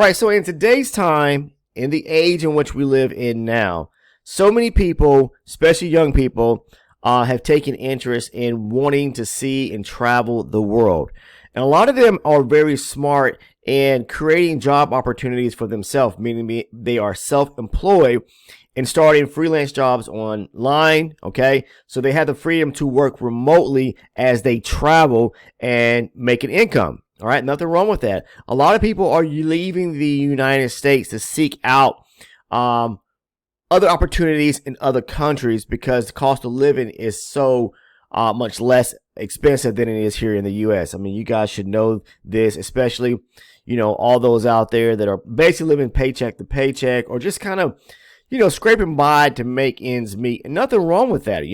All right, so in today's time, in the age in which we live in now, so many people, especially young people, have taken interest in wanting to see and travel the world. And a lot of them are very smart in creating job opportunities for themselves, meaning they are self-employed and starting freelance jobs online, okay? So they have the freedom to work remotely as they travel and make an income. All right, nothing wrong with that. A lot of people are leaving the United States to seek out other opportunities in other countries because the cost of living is so much less expensive than it is here in the U.S. I mean, you guys should know this, especially, all those out there that are basically living paycheck to paycheck or just kind of, scraping by to make ends meet. And nothing wrong with that,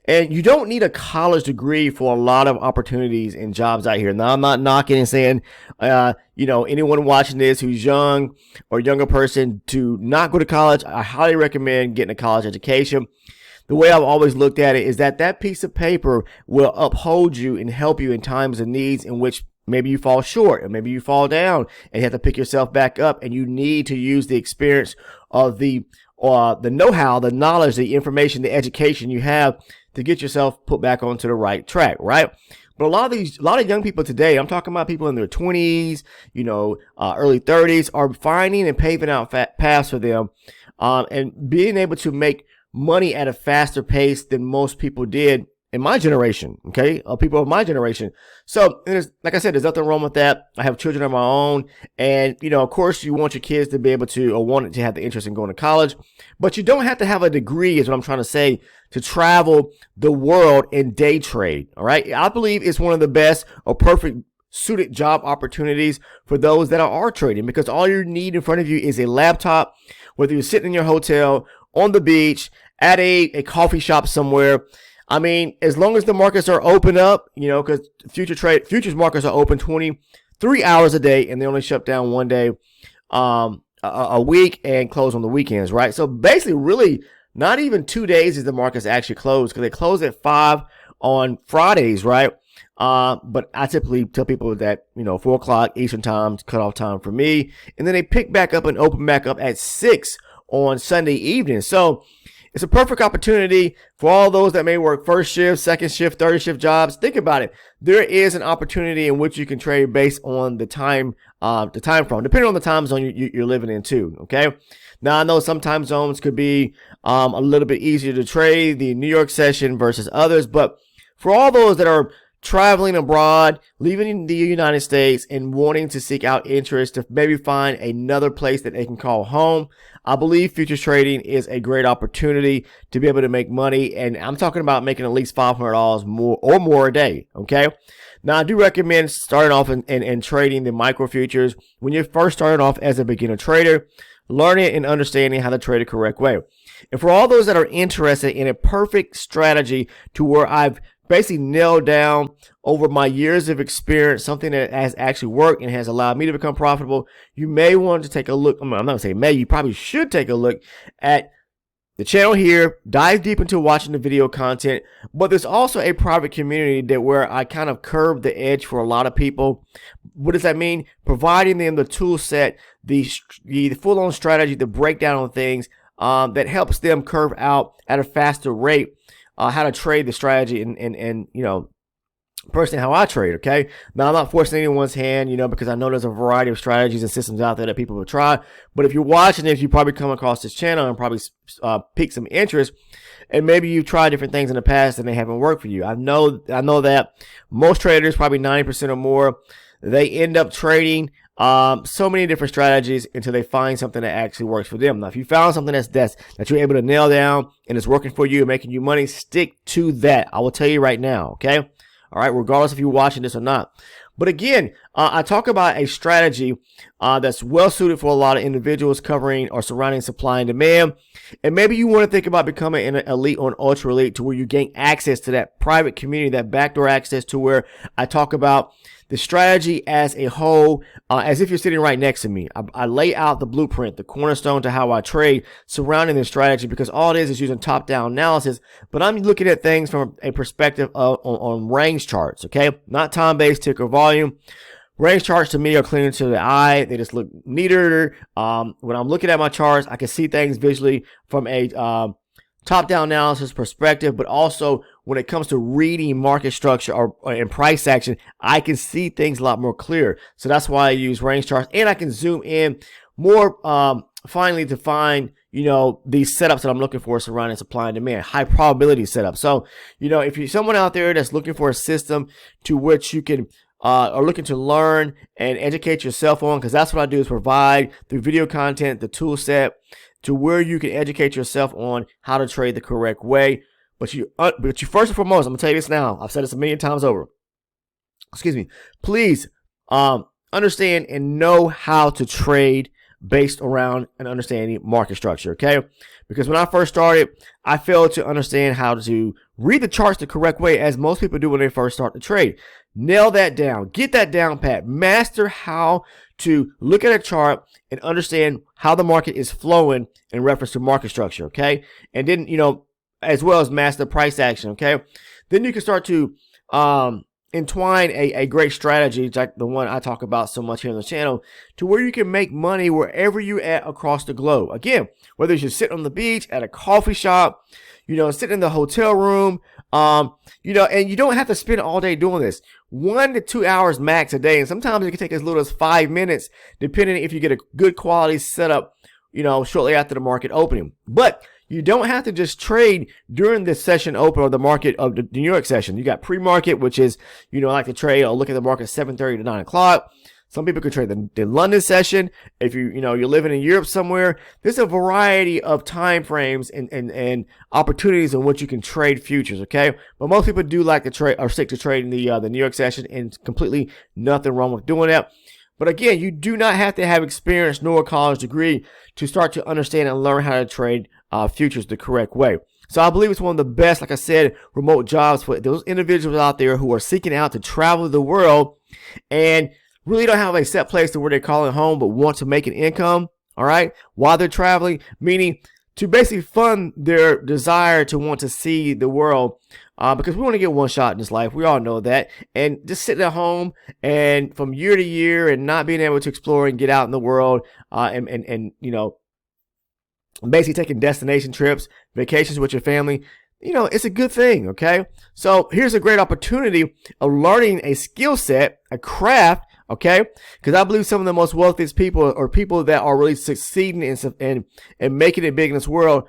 And you don't need a college degree for a lot of opportunities and jobs out here. Now, I'm not knocking and saying, anyone watching this who's young or younger person to not go to college. I highly recommend getting a college education. The way I've always looked at it is that piece of paper will uphold you and help you in times of needs in which maybe you fall short and maybe you fall down and you have to pick yourself back up, and you need to use the experience of the know-how, the knowledge, the information, the education you have to get yourself put back onto the right track, right? But a lot of young people today, I'm talking about people in their 20s, early 30s, are finding and paving out paths for them, and being able to make money at a faster pace than most people did in my generation, okay? People of my generation. So, like I said, there's nothing wrong with that. I have children of my own. And, of course, you want your kids to be able to, or want to have the interest in going to college. But you don't have to have a degree, is what I'm trying to say, to travel the world and day trade, all right? I believe it's one of the best or perfect suited job opportunities for those that are trading, because all you need in front of you is a laptop, whether you're sitting in your hotel, on the beach, at a coffee shop somewhere. I mean, as long as the markets are open up, because futures markets are open 23 hours a day, and they only shut down one day a week and close on the weekends, right? So basically, really, not even 2 days is the markets actually closed, because they close at 5 on Fridays, right? But I typically tell people that, 4 o'clock Eastern time is cutoff time for me, and then they pick back up and open back up at 6 on Sunday evening. So it's a perfect opportunity for all those that may work first shift, second shift, third shift jobs. Think about it. There is an opportunity in which you can trade based on the time frame, depending on the time zone you're living in too. Okay. Now I know some time zones could be a little bit easier to trade, the New York session versus others, but for all those that are traveling abroad, leaving the United States, and wanting to seek out interest to maybe find another place that they can call home, I believe futures trading is a great opportunity to be able to make money. And I'm talking about making at least $500 more a day. Okay. Now, I do recommend starting off and trading the micro futures when you're first starting off as a beginner trader, learning and understanding how to trade the correct way. And for all those that are interested in a perfect strategy to where I've basically nailed down over my years of experience, something that has actually worked and has allowed me to become profitable, you may want to take a look. I'm not going to say may, you probably should take a look at the channel here, dive deep into watching the video content. But there's also a private community that where I kind of curve the edge for a lot of people. What does that mean? Providing them the tool set, the full-on strategy, the breakdown on things that helps them curve out at a faster rate. How to trade the strategy and personally how I trade, okay? Now, I'm not forcing anyone's hand, because I know there's a variety of strategies and systems out there that people will try. But if you're watching this, you probably come across this channel and probably pique some interest. And maybe you've tried different things in the past and they haven't worked for you. I know that most traders, probably 90% or more, they end up trading so many different strategies until they find something that actually works for them. Now, if you found something that you're able to nail down and it's working for you and making you money, stick to that. I will tell you right now, okay? All right, regardless if you're watching this or not. But again, I talk about a strategy that's well suited for a lot of individuals covering or surrounding supply and demand. And maybe you want to think about becoming an elite or an ultra elite to where you gain access to that private community, that backdoor access to where I talk about the strategy as a whole, as if you're sitting right next to me. I lay out the blueprint, the cornerstone to how I trade surrounding this strategy, because all it is using top-down analysis, but I'm looking at things from a perspective on range charts, okay? Not time-based ticker volume. range charts to me are cleaner to the eye. They just look neater. When I'm looking at my charts, I can see things visually from a top-down analysis perspective, but also when it comes to reading market structure or and price action, I can see things a lot more clear. So that's why I use range charts, and I can zoom in more finally to find, you know, these setups that I'm looking for surrounding supply and demand, high probability setup. So, you know, if you're someone out there that's looking for a system to which you can are looking to learn and educate yourself on, because that's what I do, is provide through video content the tool set to where you can educate yourself on how to trade the correct way. But you first and foremost, I'm gonna tell you this now. I've said this a million times over. Excuse me. Please understand and know how to trade based around an understanding market structure. Okay, because when I first started, I failed to understand how to read the charts the correct way, as most people do when they first start to trade. Nail that down. Get that down pat. Master how to look at a chart and understand how the market is flowing in reference to market structure, okay? And then, you know, as well as master price action, okay? Then you can start to entwine a great strategy like the one I talk about so much here on the channel, to where you can make money wherever you're at across the globe. Again, whether you're sitting on the beach, at a coffee shop, you know, sitting in the hotel room, you know, and you don't have to spend all day doing this. 1 to 2 hours max a day, and sometimes it can take as little as 5 minutes, depending if you get a good quality setup, you know, shortly after the market opening. But you don't have to just trade during the session open or the market of the New York session. You got pre-market, which is, you know, I like to trade or look at the market 7:30 to 9 o'clock. Some people could trade the London session. If you're living in Europe somewhere, there's a variety of time frames and opportunities in which you can trade futures, okay? But most people do like to trade or stick to trading the New York session, and completely nothing wrong with doing that. But again, you do not have to have experience nor a college degree to start to understand and learn how to trade futures the correct way. So I believe it's one of the best, like I said, remote jobs for those individuals out there who are seeking out to travel the world and really don't have a set place to where they're calling home, but want to make an income, all right, while they're traveling, meaning to basically fund their desire to want to see the world, because we want to get one shot in this life. We all know that. And just sitting at home and from year to year and not being able to explore and get out in the world, and you know, basically taking destination trips, vacations with your family, you know, it's a good thing, okay? So here's a great opportunity of learning a skill set, a craft, okay? Because I believe some of the most wealthiest people, or people that are really succeeding and making it big in this world,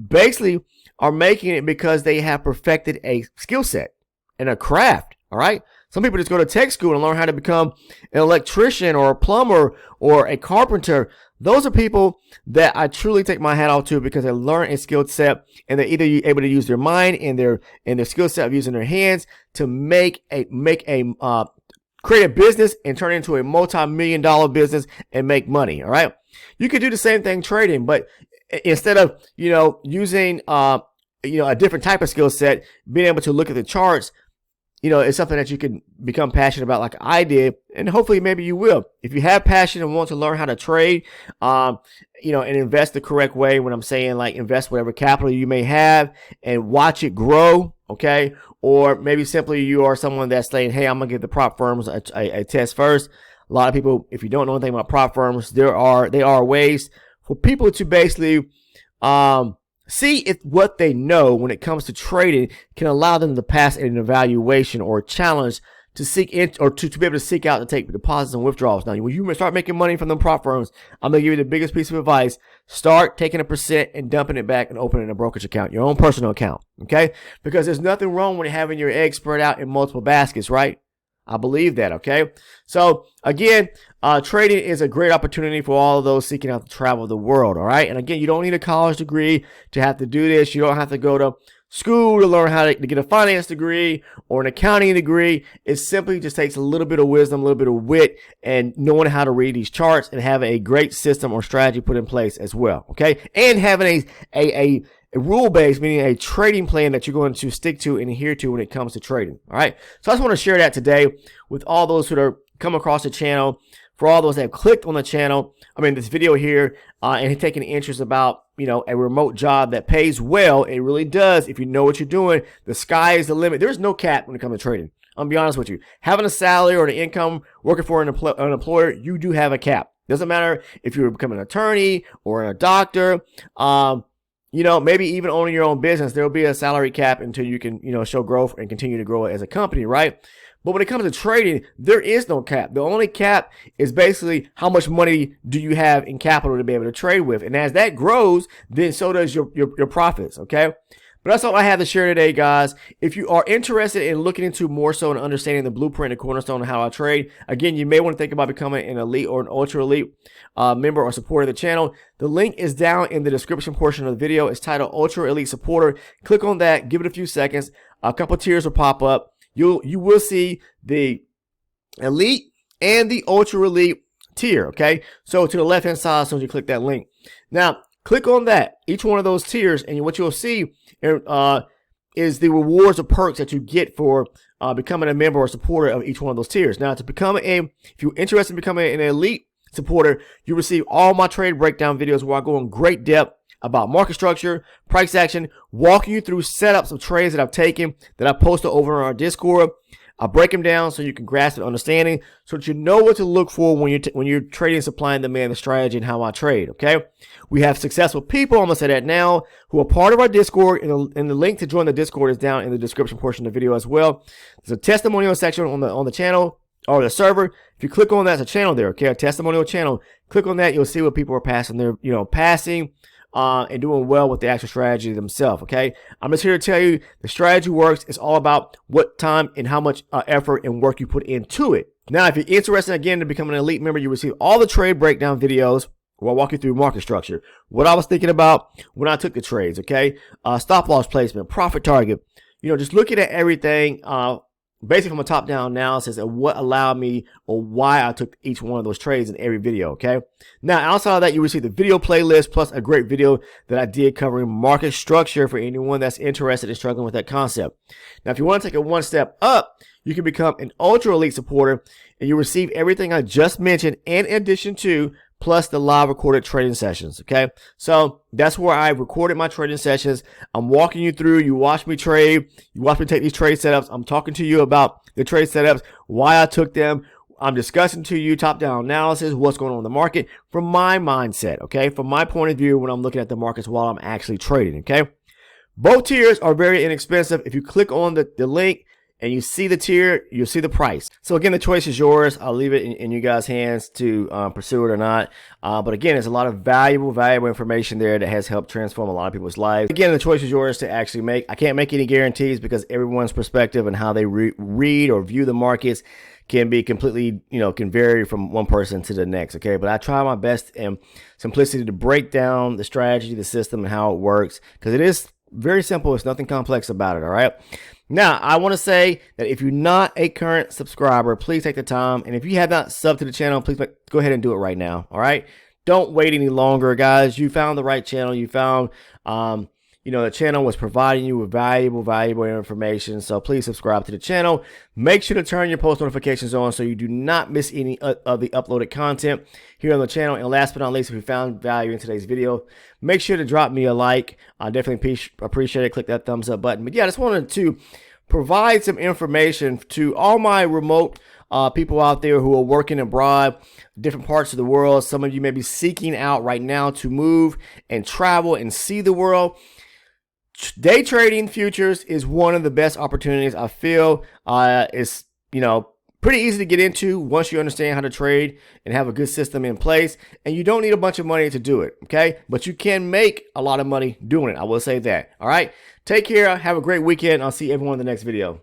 basically are making it because they have perfected a skill set and a craft, all right? Some people just go to tech school and learn how to become an electrician or a plumber or a carpenter. Those are people that I truly take my hat off to, because they learn a skill set, and they're either able to use their mind and their skill set of using their hands to create a business and turn it into a multi-million-dollar business and make money. All right. You could do the same thing trading, but instead of, you know, using, a different type of skill set, being able to look at the charts, you know, it's something that you can become passionate about, like I did, and hopefully maybe you will. If you have passion and want to learn how to trade, you know, and invest the correct way, when I'm saying like invest whatever capital you may have and watch it grow, okay? Or maybe simply you are someone that's saying, hey, I'm going to give the prop firms a test first. A lot of people, if you don't know anything about prop firms, they are ways for people to basically see if what they know when it comes to trading can allow them to pass an evaluation or a challenge to seek or to be able to seek out to take deposits and withdrawals. Now, when you start making money from them prop firms, I'm going to give you the biggest piece of advice. Start taking 1% and dumping it back and opening a brokerage account, your own personal account, okay? Because there's nothing wrong with having your eggs spread out in multiple baskets, right? I believe that, okay? So, again, trading is a great opportunity for all of those seeking out to travel the world, all right? And again, you don't need a college degree to have to do this. You don't have to go to school to learn how to get a finance degree or an accounting degree. It simply just takes a little bit of wisdom, a little bit of wit, and knowing how to read these charts and having a great system or strategy put in place as well, okay? And having a rule-based, meaning a trading plan that you're going to stick to and adhere to when it comes to trading, all right? So I just want to share that today with all those who are come across the channel, for all those that have clicked on the channel, this video here, and taking an interest about, you know, a remote job that pays well. It really does. If you know what you're doing, the sky is the limit. There's no cap when it comes to trading. I'm gonna be honest with you. Having a salary or an income working for an employer, you do have a cap. Doesn't matter if you're becoming an attorney or a doctor. Maybe even owning your own business, there'll be a salary cap until you can, show growth and continue to grow as a company, right? But when it comes to trading, there is no cap. The only cap is basically how much money do you have in capital to be able to trade with. And as that grows, then so does your profits, okay? But that's all I have to share today, guys. If you are interested in looking into more so and understanding the blueprint and cornerstone of how I trade, again, you may want to think about becoming an elite or an ultra elite member or supporter of the channel. The link is down in the description portion of the video. It's titled Ultra Elite Supporter. Click on that. Give it a few seconds. A couple tiers will pop up. You will see the elite and the ultra elite tier. Okay, so to the left hand side, as soon as you click that link. Now, click on that, each one of those tiers, and what you'll see is the rewards or perks that you get for becoming a member or supporter of each one of those tiers. Now, if you're interested in becoming an elite supporter, you receive all my trade breakdown videos where I go in great depth about market structure, price action, walking you through setups of trades that I've taken that I posted over on our Discord. I'll break them down so you can grasp the understanding, so that you know what to look for when you're trading supply and demand, the strategy, and how I trade. Okay, we have successful people, I'm gonna say that now, who are part of our Discord, and the link to join the Discord is down in the description portion of the video as well. There's a testimonial section on the channel or the server. If you click on that, it's a channel there. Okay, a testimonial channel. Click on that, you'll see what people are passing there, passing. And doing well with the actual strategy themselves, okay? I'm just here to tell you the strategy works. It's all about what time and how much effort and work you put into it. Now, if you're interested, again, to become an elite member, you receive all the trade breakdown videos where I walk you through market structure, what I was thinking about when I took the trades, okay? Stop loss placement, profit target, just looking at everything, basically from a top-down analysis of what allowed me or why I took each one of those trades in every video, okay? Now, outside of that, you receive the video playlist plus a great video that I did covering market structure for anyone that's interested in struggling with that concept. Now, if you want to take it one step up, you can become an ultra elite supporter and you receive everything I just mentioned in addition to plus the live recorded trading sessions, okay? So that's where I recorded my trading sessions. I'm walking you through, you watch me trade, you watch me take these trade setups. I'm talking to you about the trade setups, why I took them. I'm discussing to you top-down analysis, what's going on in the market from my mindset, okay? From my point of view when I'm looking at the markets while I'm actually trading, okay? Both tiers are very inexpensive. If you click on the link, and you see the tier, you'll see the price. So again, the choice is yours. I'll leave it in you guys' hands to pursue it or not. But again, there's a lot of valuable information there that has helped transform a lot of people's lives. Again, the choice is yours to actually make. I can't make any guarantees because everyone's perspective and how they read or view the markets can be completely, can vary from one person to the next, okay? But I try my best in simplicity to break down the strategy, the system, and how it works, because it is very simple. It's nothing complex about it, all right? Now, I want to say that if you're not a current subscriber, please take the time. And if you have not subbed to the channel, please go ahead and do it right now. All right. Don't wait any longer, guys. You found the right channel. You found, the channel was providing you with valuable information. So please subscribe to the channel. Make sure to turn your post notifications on so you do not miss any of the uploaded content here on the channel. And last but not least, if you found value in today's video, make sure to drop me a like. I definitely appreciate it. Click that thumbs up button. But yeah, I just wanted to provide some information to all my remote people out there who are working abroad, different parts of the world. Some of you may be seeking out right now to move and travel and see the world. Day trading futures is one of the best opportunities. I feel it's pretty easy to get into once you understand how to trade and have a good system in place, and you don't need a bunch of money to do it, okay? But you can make a lot of money doing it. I will say that. All right, take care, have a great weekend. I'll see everyone in the next video.